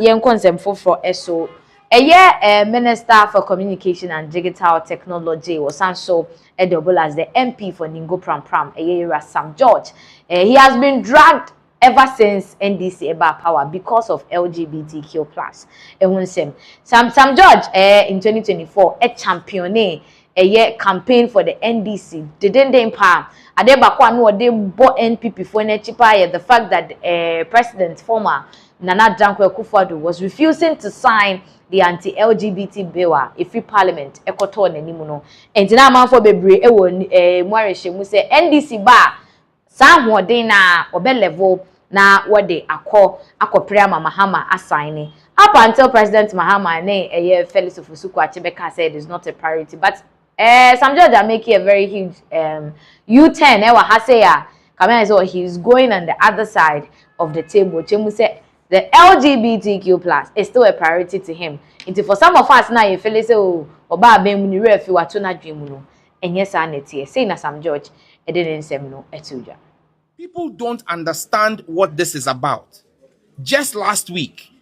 yen consent for eso a minister for communication and digital technology was also double as the MP for Ningo Pram Pram Sam George. He has been dragged ever since NDC about power because of LGBTQ plus. Sam George in 2024 a championne a campaign for the NDC. Didn't palm. Adebakwa no they bought NPP for the fact that President former Nana Dankwa Akufo-Addo was refusing to sign the anti-LGBT bill if parliament ekoto n'animu no enti na amanfo bebre e wo mwareshe mu se NDC ba sa hoden na obe level na wode akopre ama Mahama assign up until President Mahama na Felix Ofosuku Achebeka said it's not a priority, but some judges are making a very huge U-turn ha say ya Kamena so he's going on the other side of the table. Chemu say the LGBTQ plus is still a priority to him. Into for some of us now, you feel say, oh, oba be muni refi watu na dream no. And yes, I netie. Say na Sam George, e didn't say no etuja. People don't understand what this is about. Just last week,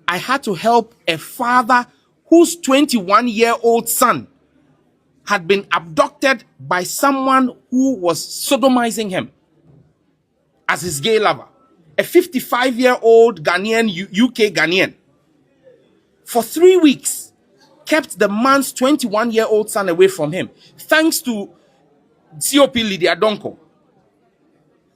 I had to help a father whose 21-year-old son had been abducted by someone who was sodomizing him as his gay lover. A 55-year-old Ghanaian, UK Ghanaian, for 3 weeks, kept the man's 21-year-old son away from him. Thanks to COP Lydia Donko,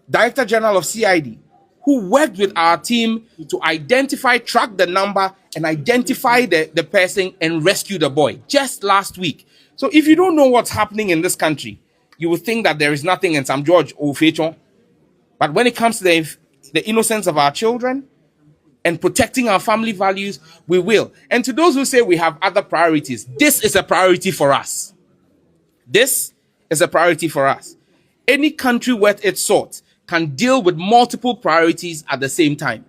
Director General of CID, who worked with our team to identify, track the number, and identify the person and rescue the boy just last week. So if you don't know what's happening in this country, you would think that there is nothing in Sam George or Fechon. But when it comes to the innocence of our children and protecting our family values, we will. And to those who say we have other priorities, this is a priority for us. This is a priority for us. Any country worth its salt can deal with multiple priorities at the same time.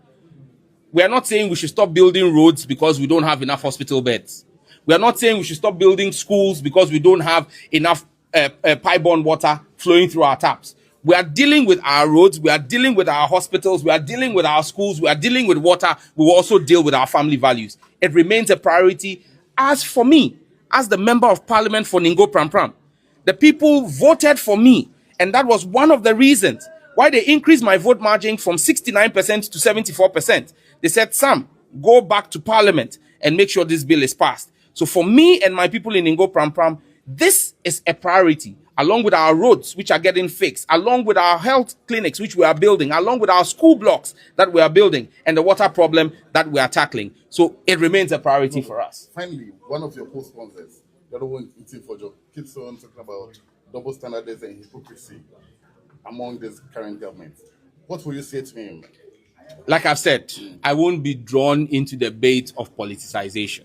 We are not saying we should stop building roads because we don't have enough hospital beds. We are not saying we should stop building schools because we don't have enough pipe-borne water flowing through our taps. We are dealing with our roads, we are dealing with our hospitals, we are dealing with our schools, we are dealing with water, we will also deal with our family values. It remains a priority. As for me, as the Member of Parliament for Ningo Pram Pram, the people voted for me, and that was one of the reasons why they increased my vote margin from 69% to 74%. They said, Sam, go back to Parliament and make sure this bill is passed. So for me and my people in Ningo Pram Pram, this is a priority, along with our roads, which are getting fixed, along with our health clinics, which we are building, along with our school blocks that we are building, and the water problem that we are tackling. So it remains a priority for us. Finally, one of your co-sponsors, the other one eating for job, keeps on talking about double standards and hypocrisy among this current government. What will you say to him? Like I've said, I won't be drawn into the debate of politicization.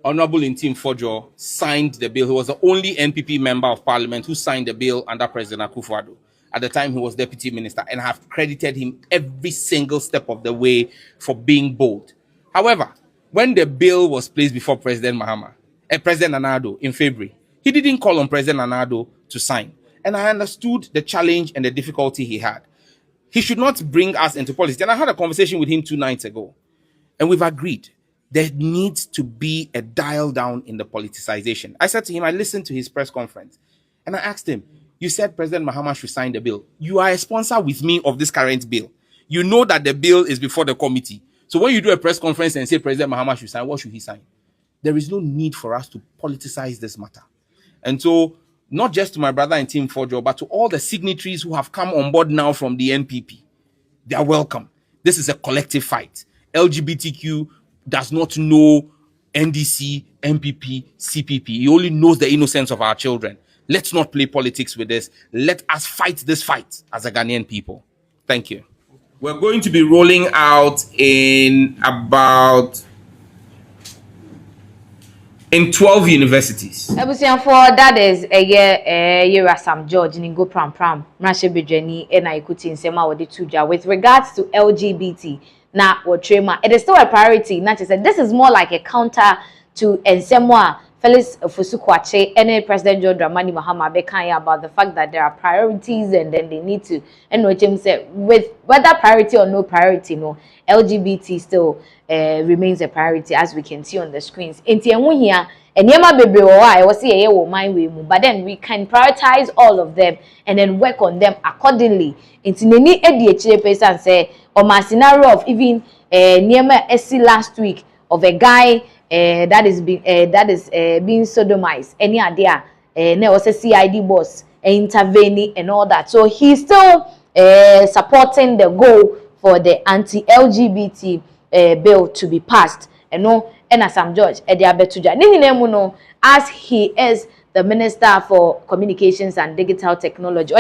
Honorable Intim Fojo signed the bill. He was the only NPP member of parliament who signed the bill under President Akufo-Addo. At the time, he was deputy minister, and I have credited him every single step of the way for being bold. However, when the bill was placed before President Mahama, President Nana-Addo in February, he didn't call on President Nana-Addo to sign. And I understood the challenge and the difficulty he had. He should not bring us into politics. And I had a conversation with him 2 nights ago, and we've agreed there needs to be a dial down in the politicization. I said to him, I listened to his press conference, and I asked him, you said President Mahama should sign the bill. You are a sponsor with me of this current bill. You know that the bill is before the committee. So when you do a press conference and say President Mahama should sign, what should he sign? There is no need for us to politicize this matter. And so, not just to my brother and Team Fojo, but to all the signatories who have come on board now from the NPP, they are welcome. This is a collective fight. LGBTQ does not know NDC, MPP, CPP. He only knows the innocence of our children. Let's not play politics with this. Let us fight this fight as a Ghanaian people. Thank you. We're going to be rolling out in 12 universities. That is a year Sam George Ningo Pram Pram Mrashe Bejeni and I could in Sema or the Tuja with regards to LGBT. Now, or Trema, it is still a priority. Not to say this is more like a counter to Ensemwa Felix Fusukwache and President John Dramani Mahama Bekanya about the fact that there are priorities and then they need to, and what James said, with whether priority or no priority, no, LGBT still remains a priority, as we can see on the screens. In here, and Yama Baby, I was here, my way, but then we can prioritize all of them and then work on them accordingly. Into any ADHD and say, or my scenario of even Niema SC last week of a guy that is being sodomized. Any idea? There was a CID boss intervening and all that. So he's still supporting the goal for the anti-LGBT bill to be passed. And no, and as I'm George, as he is the Minister for Communications and Digital Technology.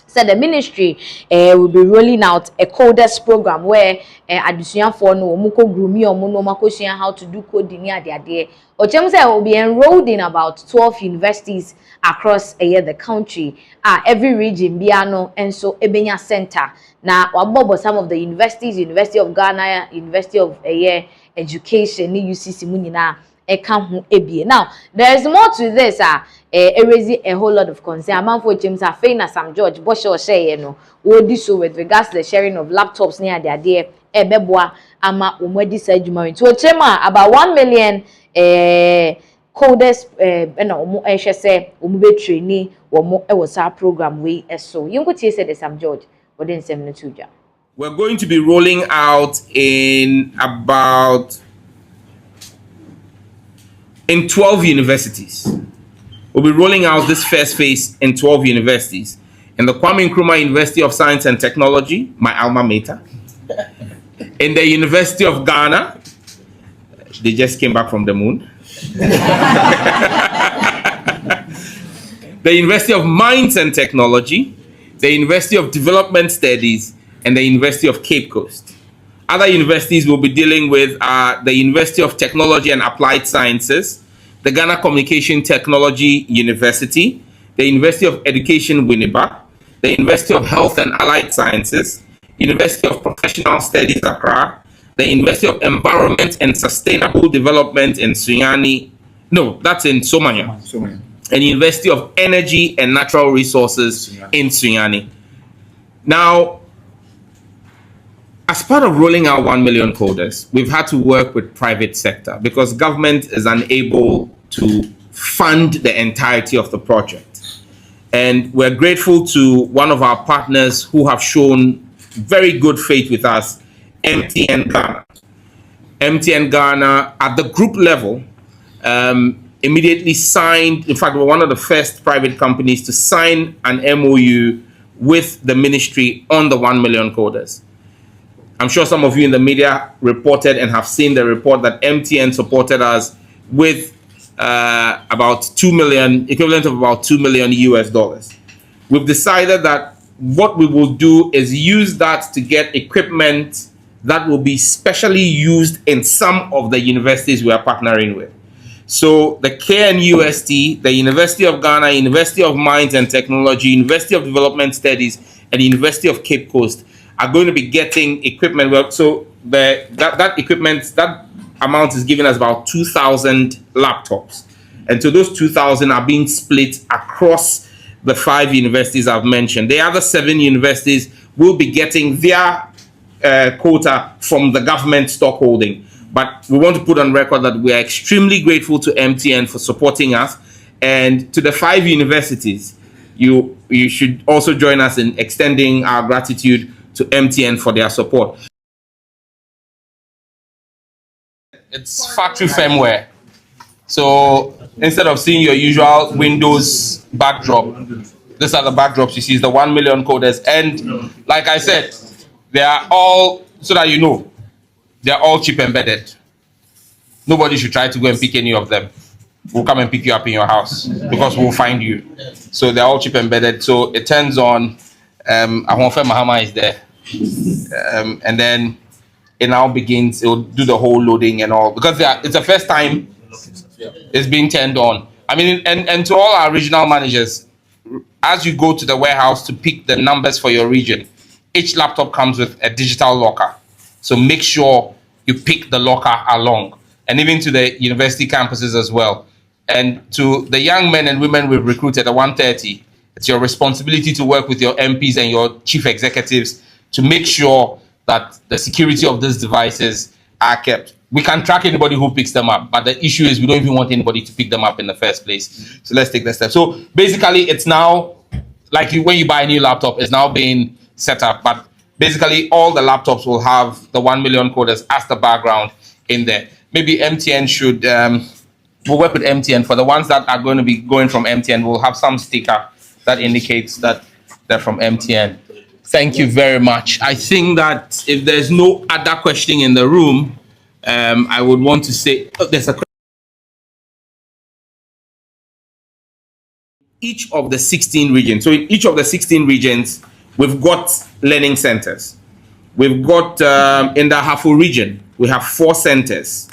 Said the ministry will be rolling out a coders program where additional for no muko grumi or no makoshian how to do coding near the idea. Ochemsa will be enrolled in about 12 universities across the country. Every region biano and so Ebenya Center. Now wabobo some of the universities, University of Ghana, University of Education, UCC Munina. Now, there is more to this. It raises a whole lot of concern. Among for James Afena, Sam George, Bosch or Shay, what do so with regards to the sharing of laptops near their dear Ebeboa, Ama, Umwedi Sajumari. To a chema, about 1 million coders, say, Umube trainee, or more, was our program. We so you could say, Sam George, but then 72. We're going to be rolling out in 12 universities. We'll be rolling out this first phase in 12 universities. In the Kwame Nkrumah University of Science and Technology, my alma mater. In the University of Ghana, they just came back from the moon. The University of Mines and Technology, the University of Development Studies, and the University of Cape Coast. Other universities will be dealing with the University of Technology and Applied Sciences, the Ghana Communication Technology University, the University of Education Winneba, the University of Health and Allied Sciences, University of Professional Studies Accra, the University of Environment and Sustainable Development in Sunyani, no, that's in Somanya, and University of Energy and Natural Resources in Sunyani. Now, as part of rolling out 1 million coders, we've had to work with private sector because government is unable to fund the entirety of the project. And we're grateful to one of our partners who have shown very good faith with us, MTN Ghana. MTN Ghana at the group level immediately signed, in fact, we're one of the first private companies to sign an MOU with the ministry on the 1 million coders. I'm sure some of you in the media reported and have seen the report that MTN supported us with about 2 million, equivalent of about $2 million US. We've decided that what we will do is use that to get equipment that will be specially used in some of the universities we are partnering with. So the KNUST, the University of Ghana, University of Mines and Technology, University of Development Studies, and the University of Cape Coast are going to be getting equipment. So that equipment, that amount is giving us about 2,000 laptops. And so those 2,000 are being split across the 5 universities I've mentioned. The other 7 universities will be getting their quota from the government stock holding. But we want to put on record that we are extremely grateful to MTN for supporting us. And to the 5 universities, you should also join us in extending our gratitude to MTN for their support. It's factory firmware. So instead of seeing your usual Windows backdrop, these are the backdrops you see, is the 1 million coders. And like I said, they are all, so that you know, they're all chip embedded. Nobody should try to go and pick any of them. We'll come and pick you up in your house because we'll find you. So they're all chip embedded. So it turns on, Mahama is there. And then it now begins, it will do the whole loading and all, because it's the first time it's being turned on. I mean, and to all our regional managers, as you go to the warehouse to pick the numbers for your region, each laptop comes with a digital locker. So make sure you pick the locker along. and even to the university campuses as well. And to the young men and women we've recruited at 130, it's your responsibility to work with your MPs and your chief executives to make sure that the security of these devices are kept. We can track anybody who picks them up, but the issue is we don't even want anybody to pick them up in the first place. So let's take that step. So basically, it's now like when you buy a new laptop, it's now being set up. But basically, all the laptops will have the 1 million coders as the background in there. Maybe MTN should, we'll work with MTN. For the ones that are going to be going from MTN, we'll have some sticker that indicates that they're from MTN. Thank you very much. I think that if there's no other question in the room, I would want to say, there's a question. Each of the 16 regions. So in each of the 16 regions, we've got learning centers. We've got in the Hafo region, we have 4 centers.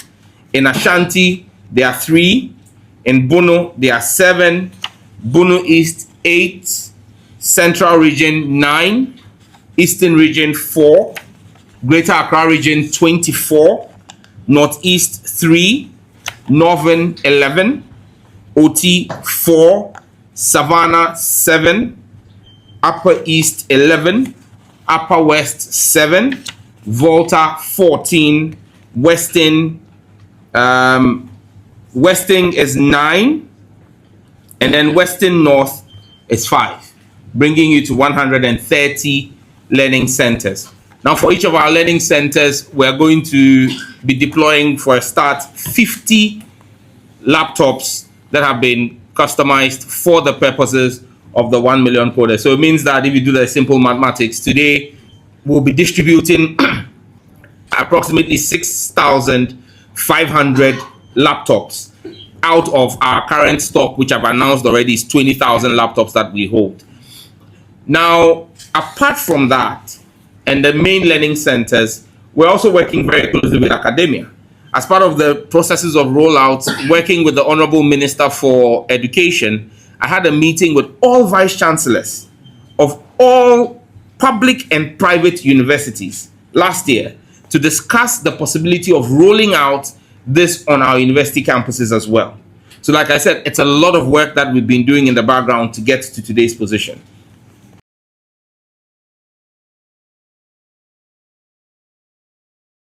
In Ashanti, there are 3. In Bono, there are 7. Bono East, 8. Central region, 9. Eastern region, 4. Greater Accra region, 24. Northeast, 3. Northern, 11. OT, 4. Savannah, 7. Upper East, 11. Upper West, 7. Volta, 14. Western is 9. And then Western North is 5, bringing you to 130 learning centers. Now, for each of our learning centers, we're going to be deploying, for a start, 50 laptops that have been customized for the purposes of the 1 million coders. So it means that if you do the simple mathematics, today we'll be distributing approximately 6,500 laptops out of our current stock, which I've announced already is 20,000 laptops that we hold. Now, apart from that, and the main learning centers, we're also working very closely with academia. As part of the processes of rollout, working with the Honorable Minister for Education, I had a meeting with all vice chancellors of all public and private universities last year to discuss the possibility of rolling out this on our university campuses as well. So like I said, it's a lot of work that we've been doing in the background to get to today's position.